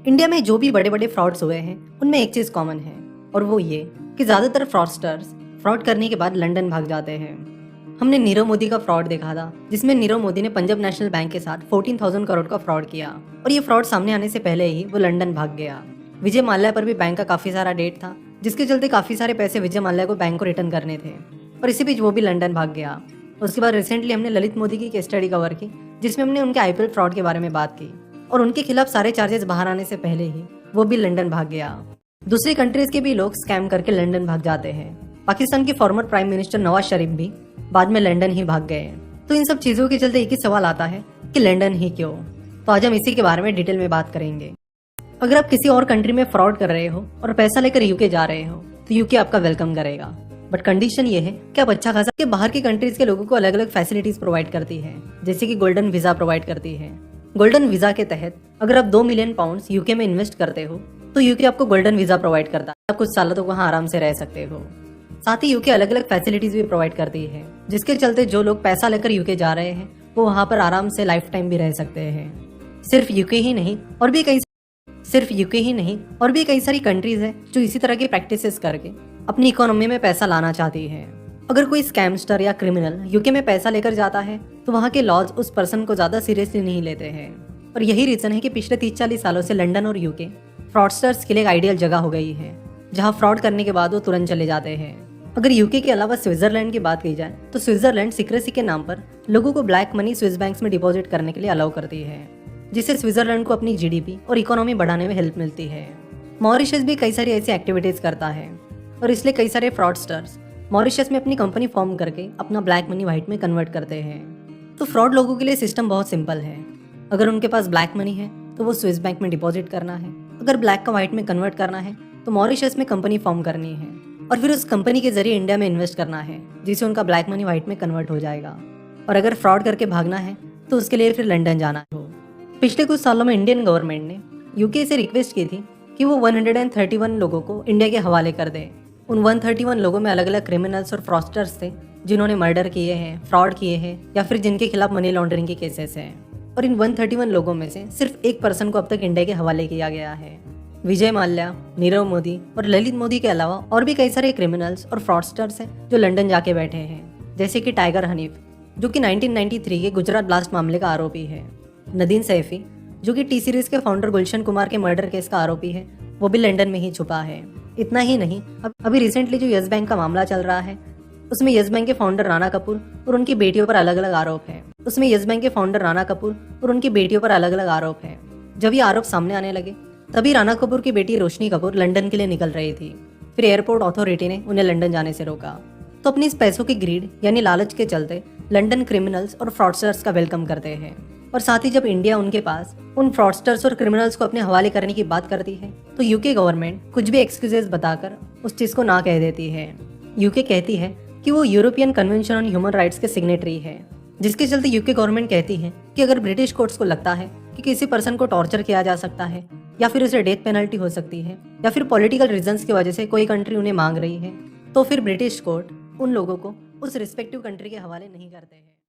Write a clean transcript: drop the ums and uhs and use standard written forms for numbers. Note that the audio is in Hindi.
इंडिया में जो भी बड़े बड़े फ्रॉड्स हुए हैं उनमें एक चीज़ कॉमन है और वो ये कि ज़्यादातर फ्रॉडस्टर्स फ्रॉड करने के बाद लंदन भाग जाते हैं। हमने नीरव मोदी का फ्रॉड देखा था जिसमें नीरव मोदी ने पंजाब नेशनल बैंक के साथ 14,000 करोड़ का फ्रॉड किया और ये फ्रॉड सामने आने से पहले ही वो लंदन भाग गया। विजय माल्या पर भी बैंक का काफ़ी सारा डेट था जिसके चलते काफ़ी सारे पैसे विजय माल्या को बैंक को रिटर्न करने थे और इसी बीच वो भी लंदन भाग गया। उसके बाद रिसेंटली हमने ललित मोदी की केस स्टडी कवर की जिसमें हमने उनके आईपीएल फ्रॉड के बारे में बात की और उनके खिलाफ सारे चार्जेस बाहर आने से पहले ही वो भी लंदन भाग गया। दूसरी कंट्रीज के भी लोग स्कैम करके लंदन भाग जाते हैं। पाकिस्तान के former prime minister Nawaz Sharif भी बाद में लंदन ही भाग गए। तो इन सब चीजों के चलते एक ही सवाल आता है कि लंदन ही क्यों। तो आज हम इसी के बारे में डिटेल में बात करेंगे। अगर आप किसी और कंट्री में फ्रॉड कर रहे हो और पैसा लेकर यूके जा रहे हो तो यूके आपका वेलकम करेगा, बट कंडीशन ये है कि आप अच्छा खासा के बाहर की कंट्रीज के लोगों को अलग अलग फैसिलिटीज प्रोवाइड करती है, जैसे कि गोल्डन वीजा प्रोवाइड करती है। गोल्डन वीजा के तहत अगर आप 2 मिलियन पाउंड्स यूके में इन्वेस्ट करते हो तो यूके आपको गोल्डन वीजा प्रोवाइड करता है। आप कुछ सालों तक वहाँ आराम से रह सकते हो। साथ ही यूके अलग अलग फैसिलिटीज भी प्रोवाइड करती है जिसके चलते जो लोग पैसा लेकर यूके जा रहे हैं वो वहाँ पर आराम से लाइफ टाइम भी रह सकते हैं। सिर्फ यूके ही नहीं और भी कई सारी कंट्रीज है जो इसी तरह की प्रैक्टिसेस करके अपनी इकोनॉमी में पैसा लाना चाहती है। अगर कोई स्कैमस्टर या क्रिमिनल यूके में पैसा लेकर जाता है तो वहाँ के लॉज उस पर्सन को ज्यादा सीरियसली नहीं लेते हैं और यही रीजन है कि पिछले 30-40 सालों से लंदन और यूके फ्रॉडस्टर्स के लिए एक आइडियल जगह हो गई है जहाँ फ्रॉड करने के बाद वो तुरंत चले जाते हैं। अगर यूके के अलावा स्विट्जरलैंड की बात की जाए तो स्विट्जरलैंड सीक्रेसी के नाम पर लोगों को ब्लैक मनी स्विस बैंक्स में डिपॉजिट करने के लिए अलाउ करती है, जिससे स्विट्जरलैंड को अपनी जीडीपी और इकोनॉमी बढ़ाने में हेल्प मिलती है। मॉरिशस भी कई सारी ऐसी एक्टिविटीज करता है और इसलिए कई सारे फ्रॉडस्टर्स मॉरिशस में अपनी कंपनी फॉर्म करके अपना ब्लैक मनी व्हाइट में कन्वर्ट करते हैं। तो फ्रॉड लोगों के लिए सिस्टम बहुत सिंपल है। अगर उनके पास ब्लैक मनी है तो वो स्विस बैंक में डिपॉजिट करना है, अगर ब्लैक का व्हाइट में कन्वर्ट करना है तो मॉरिशस में कंपनी फॉर्म करनी है और फिर उस कंपनी के जरिए इंडिया में इन्वेस्ट करना है जिससे उनका ब्लैक मनी व्हाइट में कन्वर्ट हो जाएगा। और अगर फ्रॉड करके भागना है तो उसके लिए फिर लंदन जाना हो। पिछले कुछ सालों में इंडियन गवर्नमेंट ने यूके से रिक्वेस्ट की थी कि वो 131 लोगों को इंडिया के हवाले कर दे। उन 131 लोगों में अलग अलग क्रिमिनल्स और फ्रॉडस्टर्स थे जिन्होंने मर्डर किए हैं, फ्रॉड किए हैं या फिर जिनके खिलाफ मनी लॉन्ड्रिंग के केसेस हैं। और इन 131 लोगों में से सिर्फ एक पर्सन को अब तक इंडिया के हवाले किया गया है। विजय माल्या, नीरव मोदी और ललित मोदी के अलावा और भी कई सारे क्रिमिनल्स और फ्रॉडस्टर्स हैं जो लंदन जाके बैठे हैं, जैसे कि टाइगर हनीफ जो कि 1993 के गुजरात ब्लास्ट मामले का आरोपी है, नदीम सैफी जो कि टी सीरीज के फाउंडर गुलशन कुमार के मर्डर केस का आरोपी है, वो भी लंदन में ही छुपा है। इतना ही नहीं, अभी रिसेंटली जो यस बैंक का मामला चल रहा है उसमें यस बैंक के फाउंडर राणा कपूर और उनकी बेटियों पर अलग अलग आरोप है। जब ये आरोप सामने आने लगे तभी राणा कपूर की बेटी रोशनी कपूर लंदन के लिए निकल रही थी। फिर एयरपोर्ट अथॉरिटी ने उन्हें लंदन जाने से रोका। तो अपनी इस पैसों की ग्रीड यानी लालच के चलते लंदन क्रिमिनल्स और फ्रॉडस्टर्स का वेलकम करते हैं और साथ ही जब इंडिया उनके पास उन फ्रॉडस्टर्स और क्रिमिनल्स को अपने हवाले करने की बात करती है तो यूके गवर्नमेंट कुछ भी एक्सक्यूजेस बताकर उस चीज को ना कह देती है। यूके कहती है कि वो European convention on human rights के सिग्नेटरी है, जिसके चलते यूके गवर्नमेंट कहती है कि अगर ब्रिटिश कोर्ट्स को लगता है कि किसी पर्सन को टॉर्चर किया जा सकता है या फिर उसे डेथ पेनल्टी हो सकती है या फिर पॉलिटिकल रीजंस की वजह से कोई कंट्री उन्हें मांग रही है तो फिर ब्रिटिश कोर्ट उन लोगों को उस रिस्पेक्टिव कंट्री के हवाले नहीं करते हैं।